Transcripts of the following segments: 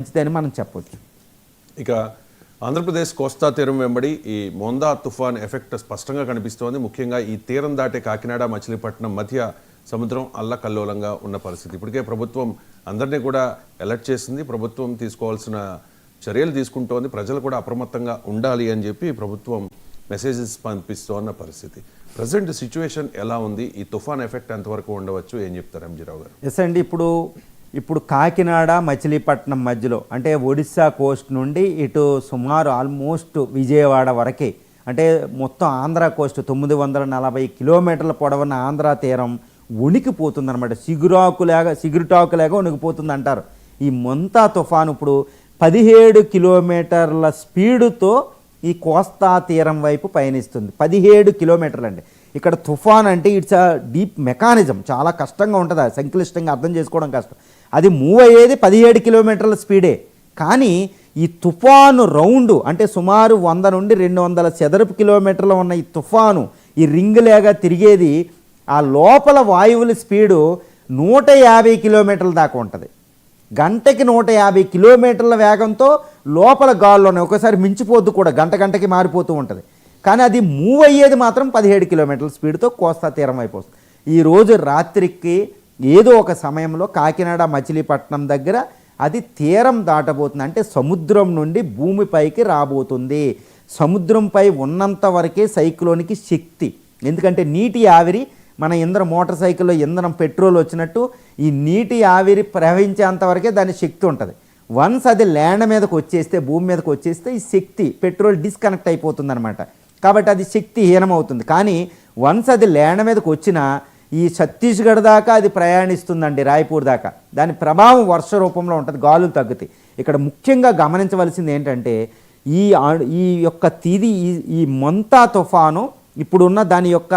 మంచిదని మనం చెప్పొచ్చు. ఇక ఆంధ్రప్రదేశ్ కోస్తా తీరం వెంబడి ఈ మోందా తుఫాన్ ఎఫెక్ట్ స్పష్టంగా కనిపిస్తోంది. ముఖ్యంగా ఈ తీరం దాటే కాకినాడ మచిలీపట్నం మధ్య సముద్రం అల్లకల్లోలంగా ఉన్న పరిస్థితి. ఇప్పటికే ప్రభుత్వం అందరినీ కూడా అలర్ట్ చేసింది. ప్రభుత్వం తీసుకోవాల్సిన చర్యలు తీసుకుంటోంది. ప్రజలు కూడా అప్రమత్తంగా ఉండాలి అని చెప్పి ప్రభుత్వం మెసేజెస్ పంపిస్తోన్న పరిస్థితి. ప్రజెంట్ సిచ్యువేషన్ ఎలా ఉంది? ఈ తుఫాన్ ఎఫెక్ట్ ఎంతవరకు ఉండవచ్చు? ఏం చెప్తారు ఎంజీరావు గారు? ఎస్ అండి, ఇప్పుడు కాకినాడ మచిలీపట్నం మధ్యలో అంటే ఒడిశా కోస్ట్ నుండి ఇటు సుమారు ఆల్మోస్ట్ విజయవాడ వరకే, అంటే మొత్తం ఆంధ్ర కోస్ట్ 940 కిలోమీటర్ల పొడవున్న ఆంధ్ర తీరం ఉనికిపోతుందన్నమాట. సిగురుటాకులాగా ఉనికిపోతుంది అంటారు. ఈ మొంతా తుఫాను ఇప్పుడు 17 కిలోమీటర్ల స్పీడుతో ఈ కోస్తా తీరం వైపు పయనిస్తుంది. 17 కిలోమీటర్లు అండి. ఇక్కడ తుఫాన్ అంటే ఇట్స్ అ డీప్ మెకానిజం, చాలా కష్టంగా ఉంటుంది, సంక్లిష్టంగా అర్థం చేసుకోవడం కష్టం. అది మూవ్ అయ్యేది 17 కిలోమీటర్ల స్పీడే. కానీ ఈ తుఫాను రౌండ్ అంటే సుమారు 100 నుండి 200 చదరపు కిలోమీటర్లు ఉన్న ఈ తుఫాను ఈ రింగ్ లేగా తిరిగేది ఆ లోపల వాయువుల స్పీడు 150 కిలోమీటర్ల దాకా ఉంటుంది. గంటకి 150 కిలోమీటర్ల వేగంతో లోపల గాల్లోనే ఒకసారి మించిపోద్దు కూడా, గంటకి మారిపోతూ ఉంటుంది. కానీ అది మూవ్ అయ్యేది మాత్రం 17 కిలోమీటర్ల స్పీడ్తో కోస్తా తీరం వైపు వస్తుంది. ఈరోజు రాత్రికి ఏదో ఒక సమయంలో కాకినాడ మచిలీపట్నం దగ్గర అది తీరం దాటబోతుంది. అంటే సముద్రం నుండి భూమిపైకి రాబోతుంది. సముద్రంపై ఉన్నంత వరకే సైక్లోన్కి శక్తి. ఎందుకంటే నీటి ఆవిరి మన మోటార్ సైకిల్లో ఇంధనం పెట్రోల్ వచ్చినట్టు ఈ నీటి ఆవిరి ప్రవహించేంత వరకే దాని శక్తి ఉంటుంది. వన్స్ అది ల్యాండ్ మీదకి వచ్చేస్తే, భూమి మీదకి వచ్చేస్తే ఈ శక్తి పెట్రోల్ డిస్కనెక్ట్ అయిపోతుంది అనమాట. కాబట్టి అది శక్తిహీనమవుతుంది. కానీ వన్స్ అది ల్యాండ్ మీదకి వచ్చినా ఈ ఛత్తీస్గఢ్ దాకా అది ప్రయాణిస్తుందండి, రాయ్పూర్ దాకా. దాని ప్రభావం వర్ష రూపంలో ఉంటుంది, గాలులు తగ్గుతాయి. ఇక్కడ ముఖ్యంగా గమనించవలసింది ఏంటంటే ఈ యొక్క ఈ మొంతా తుఫాను ఇప్పుడున్న దాని యొక్క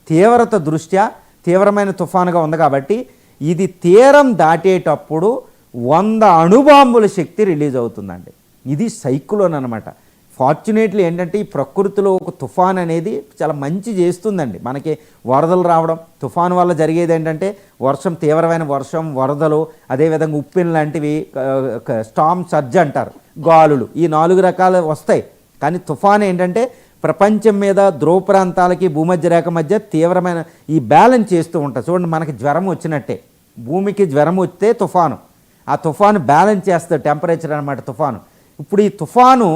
తీవ్రత దృష్ట్యా తీవ్రమైన తుఫానుగా ఉంది. కాబట్టి ఇది తీరం దాటేటప్పుడు 100 అణుబాంబుల శక్తి రిలీజ్ అవుతుందండి. ఇది సైక్లోన్ అనమాట. ఫార్చునేట్లీ ఏంటంటే ఈ ప్రకృతిలో ఒక తుఫాన్ అనేది చాలా మంచి చేస్తుందండి. మనకి వరదలు రావడం, తుఫాను వల్ల జరిగేది ఏంటంటే తీవ్రమైన వర్షం, వరదలు, అదేవిధంగా ఉప్పెన్ లాంటివి, స్టామ్ సర్జ్ అంటారు, గాలులు, ఈ 4 రకాలు వస్తాయి. కానీ తుఫాన్ ఏంటంటే ప్రపంచం మీద ధ్రువ ప్రాంతాలకి భూమధ్య రేఖ మధ్య తీవ్రమైన ఈ బ్యాలెన్స్ చేస్తూ ఉంటుంది. చూడండి, మనకి జ్వరం వచ్చినట్టే, భూమికి జ్వరం వస్తే తుఫాను, ఆ తుఫాను బ్యాలెన్స్ చేస్తుంది టెంపరేచర్ అనమాట తుఫాను. ఇప్పుడు ఈ తుఫాను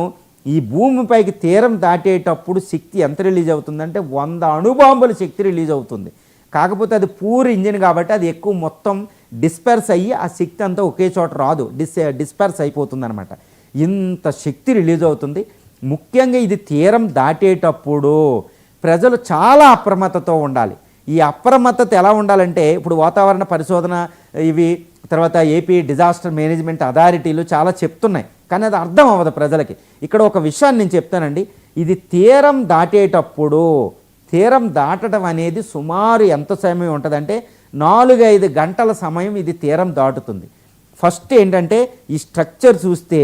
ఈ భూమిపైకి తీరం దాటేటప్పుడు శక్తి ఎంత రిలీజ్ అవుతుందంటే 100 అణుబాంబుల శక్తి రిలీజ్ అవుతుంది. కాకపోతే అది పూర్ ఇంజిన్ కాబట్టి అది ఎక్కువ మొత్తం డిస్పర్స్ అయ్యి ఆ శక్తి అంతా ఒకే చోట రాదు, డిస్పర్స్ అయిపోతుంది అనమాట. ఇంత శక్తి రిలీజ్ అవుతుంది. ముఖ్యంగా ఇది తీరం దాటేటప్పుడు ప్రజలు చాలా అప్రమత్తతో ఉండాలి. ఈ అప్రమత్తత ఎలా ఉండాలంటే ఇప్పుడు వాతావరణ పరిశోధన ఇవి తర్వాత ఏపీ డిజాస్టర్ మేనేజ్మెంట్ అథారిటీలు చాలా చెప్తున్నాయి, కానీ అది అర్థం అవ్వదు ప్రజలకి. ఇక్కడ ఒక విషయాన్ని నేను చెప్తానండి. ఇది తీరం దాటేటప్పుడు, తీరం దాటడం అనేది సుమారు ఎంత సమయం ఉంటుందంటే 4-5 గంటల సమయం ఇది తీరం దాటుతుంది. ఫస్ట్ ఏంటంటే ఈ స్ట్రక్చర్ చూస్తే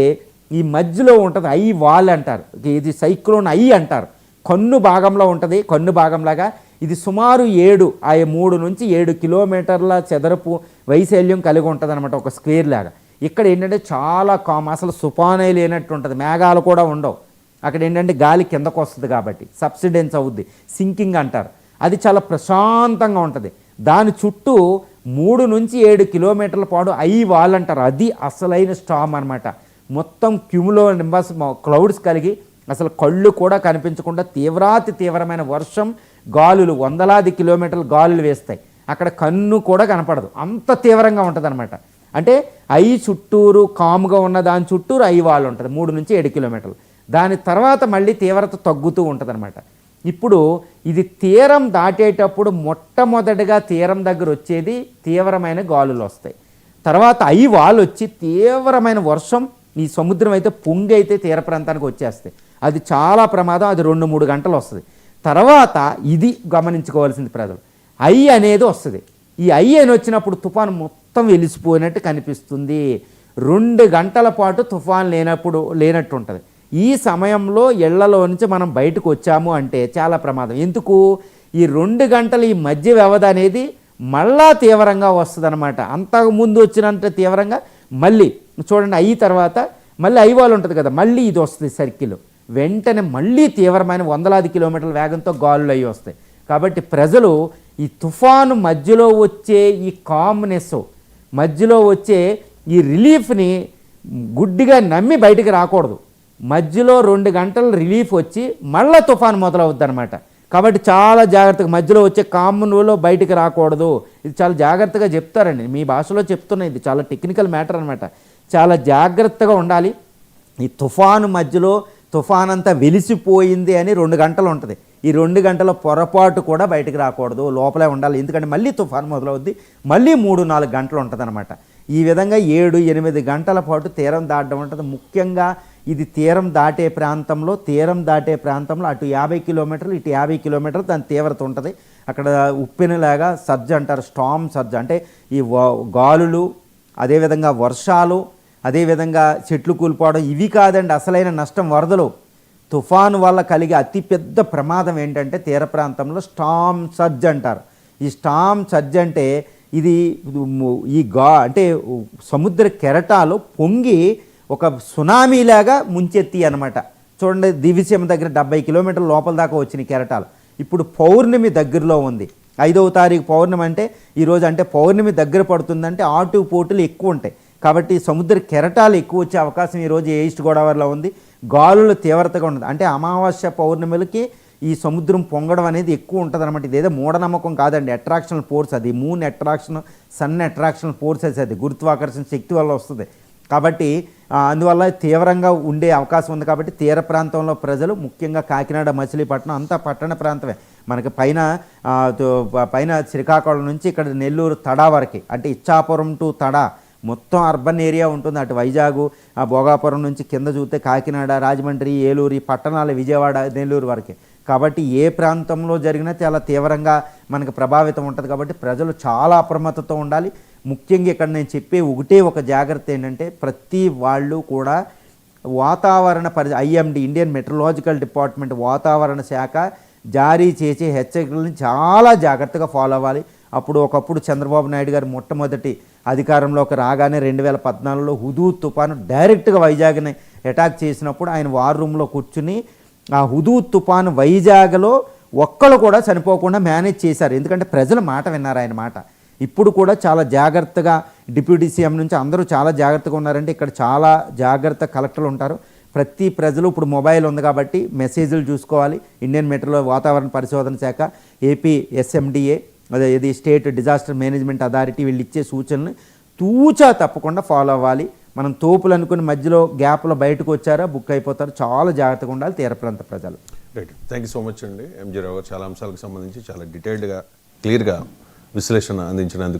ఈ మధ్యలో ఉంటుంది ఐ వాల్ అంటారు, ఇది సైక్లోన్ ఐ అంటారు. కన్ను భాగంలో ఉంటుంది, కన్ను భాగంలాగా ఇది సుమారు 3 నుంచి 7 కిలోమీటర్ల చదరపు వైశాల్యం కలిగి ఉంటుంది అనమాట, ఒక స్క్వేర్ లాగా. ఇక్కడ ఏంటంటే చాలా అసలు సుపానే లేనట్టు ఉంటుంది, మేఘాలు కూడా ఉండవు. అక్కడ ఏంటంటే గాలి కిందకు వస్తుంది కాబట్టి సబ్సిడెన్స్ అవుద్ది, సింకింగ్ అంటారు. అది చాలా ప్రశాంతంగా ఉంటుంది. దాని చుట్టూ 3 నుంచి 7 కిలోమీటర్ల పాటు ఐ వాల్ అంటారు. అది అసలైన స్టామ్ అనమాట. మొత్తం క్యూములో నింబస్ క్లౌడ్స్ కలిగి అసలు కళ్ళు కూడా కనిపించకుండా తీవ్రమైన వర్షం, గాలులు, వందలాది కిలోమీటర్ల గాలులు వేస్తాయి. అక్కడ కన్ను కూడా కనపడదు, అంత తీవ్రంగా ఉంటుంది అనమాట. అంటే ఐ చుట్టూరు కాముగా ఉన్న దాని చుట్టూరు ఐ వాల్ ఉంటుంది 3 నుంచి 7 కిలోమీటర్లు. దాని తర్వాత మళ్ళీ తీవ్రత తగ్గుతూ ఉంటుంది అనమాట. ఇప్పుడు ఇది తీరం దాటేటప్పుడు మొట్టమొదటిగా తీరం దగ్గర వచ్చేది తీవ్రమైన గాలులు వస్తాయి. తర్వాత ఐ వాల్ వచ్చి తీవ్రమైన వర్షం, ఈ సముద్రం అయితే పొంగి అయితే తీర ప్రాంతానికి వచ్చేస్తాయి. అది చాలా ప్రమాదం. అది 2-3 గంటలు వస్తుంది. తర్వాత ఇది గమనించుకోవాల్సింది ప్రజలు, ఐ అనేది వస్తుంది. ఈ ఐ అని వచ్చినప్పుడు తుఫాను మొత్తం వెలిసిపోయినట్టు కనిపిస్తుంది. 2 గంటల పాటు తుఫాన్ లేనట్టు ఉంటుంది. ఈ సమయంలో ఇళ్లలో నుంచి మనం బయటకు వచ్చాము అంటే చాలా ప్రమాదం. ఎందుకు? ఈ 2 గంటల ఈ మధ్య వ్యవధి అనేది మళ్ళా తీవ్రంగా వస్తుంది అనమాట. అంతకుముందు వచ్చినంత తీవ్రంగా మళ్ళీ చూడండి అయ్యి తర్వాత మళ్ళీ ఐవాల్ ఉంటుంది కదా, మళ్ళీ ఇది వస్తుంది సర్కిల్, వెంటనే మళ్ళీ తీవ్రమైన వందలాది కిలోమీటర్ల వేగంతో గాలులు అయ్యి వస్తాయి. కాబట్టి ప్రజలు ఈ తుఫాను మధ్యలో వచ్చే ఈ కామ్నెస్, మధ్యలో వచ్చే ఈ రిలీఫ్ని గుడ్డిగా నమ్మి బయటికి రాకూడదు. మధ్యలో 2 గంటలు రిలీఫ్ వచ్చి మళ్ళీ తుఫాను మొదలవుద్ది అనమాట. కాబట్టి చాలా జాగ్రత్తగా మధ్యలో వచ్చే కామ్లో బయటికి రాకూడదు. ఇది చాలా జాగ్రత్తగా చెప్తారండి, మీ భాషలో చెప్తున్నా, ఇది చాలా టెక్నికల్ మ్యాటర్ అనమాట. చాలా జాగ్రత్తగా ఉండాలి. ఈ తుఫాను మధ్యలో తుఫాన్ అంతా వెలిసిపోయింది అని 2 గంటలు ఉంటుంది. ఈ 2 గంటల పొరపాటు కూడా బయటికి రాకూడదు, లోపలే ఉండాలి. ఎందుకంటే మళ్ళీ తుఫాను మొదలవుద్ది, మళ్ళీ 3-4 గంటలు ఉంటుంది అనమాట. ఈ విధంగా 7-8 గంటల పాటు తీరం దాటడం ఉంటుంది. ముఖ్యంగా ఇది తీరం దాటే ప్రాంతంలో అటు 50 కిలోమీటర్లు ఇటు 50 కిలోమీటర్లు దాని తీవ్రత ఉంటుంది. అక్కడ ఉప్పెనలాగా సర్జ్ అంటారు, స్టామ్ సర్జ్ అంటే ఈ గాలులు, అదేవిధంగా వర్షాలు, అదేవిధంగా చెట్లు కూలిపోవడం, ఇవి కాదండి అసలైన నష్టం. వరదలు, తుఫాను వల్ల కలిగే అతిపెద్ద ప్రమాదం ఏంటంటే తీర ప్రాంతంలో స్టామ్ సర్జ్ అంటారు. ఈ స్టామ్ సర్జ్ అంటే ఇది అంటే సముద్ర కెరటాలు పొంగి ఒక సునామీలాగా ముంచెత్తి అనమాట. చూడండి, దివిసీమ దగ్గర 70 కిలోమీటర్ల లోపల దాకా వచ్చిన కెరటాలు. ఇప్పుడు పౌర్ణమి దగ్గరలో ఉంది, 5వ తారీఖు పౌర్ణమి అంటే ఈరోజు, అంటే పౌర్ణమి దగ్గర పడుతుందంటే ఆటుపోటులు ఎక్కువ ఉంటాయి. కాబట్టి సముద్ర కెరటాలు ఎక్కువ వచ్చే అవకాశం ఈరోజు ఈస్ట్ గోదావరిలో ఉంది. గాలులు తీవ్రతగా ఉండదు. అంటే అమావాస్య పౌర్ణమిలకి ఈ సముద్రం పొంగడం అనేది ఎక్కువ ఉంటుంది అనమాట. ఇదేదో మూఢనమ్మకం కాదండి, అట్రాక్షనల్ ఫోర్స్ అది. మూన్ అట్రాక్షన్, సన్ అట్రాక్షనల్ ఫోర్సెస్, అది గురుత్వాకర్షణ శక్తి వల్ల వస్తుంది. కాబట్టి అందువల్ల తీవ్రంగా ఉండే అవకాశం ఉంది. కాబట్టి తీర ప్రాంతంలో ప్రజలు, ముఖ్యంగా కాకినాడ, మచిలీపట్నం అంతా పట్టణ ప్రాంతమే. మనకి పైన శ్రీకాకుళం నుంచి ఇక్కడ నెల్లూరు తడా వరకు, అంటే ఇచ్చాపురం టు తడా మొత్తం అర్బన్ ఏరియా ఉంటుంది. అటు వైజాగ్, భోగాపురం నుంచి కింద చూస్తే కాకినాడ, రాజమండ్రి, ఏలూరు, ఈ పట్టణాలు, విజయవాడ, నెల్లూరు వరకే. కాబట్టి ఏ ప్రాంతంలో జరిగినా చాలా తీవ్రంగా మనకు ప్రభావితం ఉంటుంది. కాబట్టి ప్రజలు చాలా అప్రమత్తతో ఉండాలి. ముఖ్యంగా ఇక్కడ నేను చెప్పే ఒక జాగ్రత్త ఏంటంటే, ప్రతి వాళ్ళు కూడా వాతావరణ ఐఎండి, ఇండియన్ మెట్రలాజికల్ డిపార్ట్మెంట్ వాతావరణ శాఖ జారీ చేసే హెచ్చరికలను చాలా జాగ్రత్తగా ఫాలో అవ్వాలి. ఒకప్పుడు చంద్రబాబు నాయుడు గారు మొట్టమొదటి అధికారంలోకి రాగానే 2014లో హుదూద్ తుఫాను డైరెక్ట్గా వైజాగ్ని అటాక్ చేసినప్పుడు ఆయన వార్ రూమ్లో కూర్చుని ఆ హుదూద్ తుఫాను వైజాగ్లో ఒక్కళ్ళు కూడా చనిపోకుండా మేనేజ్ చేశారు. ఎందుకంటే ప్రజల మాట విన్నారు, ఆయన మాట. ఇప్పుడు కూడా చాలా జాగ్రత్తగా డిప్యూటీ సీఎం నుంచి అందరూ చాలా జాగ్రత్తగా ఉన్నారంటే ఇక్కడ చాలా జాగ్రత్త కలెక్టర్లు ఉంటారు. ప్రతి ప్రజలు ఇప్పుడు మొబైల్ ఉంది కాబట్టి మెసేజ్లు చూసుకోవాలి. ఇండియన్ మెట్రో వాతావరణ పరిశోధన శాఖ, ఏపీ SMDA, ఇది స్టేట్ డిజాస్టర్ మేనేజ్మెంట్ అథారిటీ, వీళ్ళు ఇచ్చే సూచనలు తూచా తప్పకుండా ఫాలో అవ్వాలి. మనం తోపులు అనుకుని మధ్యలో గ్యాప్లో బయటకు వచ్చారా బుక్ అయిపోతారు. చాలా జాగ్రత్తగా ఉండాలి తీర ప్రాంత ప్రజలు. Right, thank you so much అండి. ఎంజీ రావు గారు చాలా అంశాలకు సంబంధించి చాలా డీటెయిల్డ్గా, క్లియర్గా విశ్లేషణ అందించినందుకు.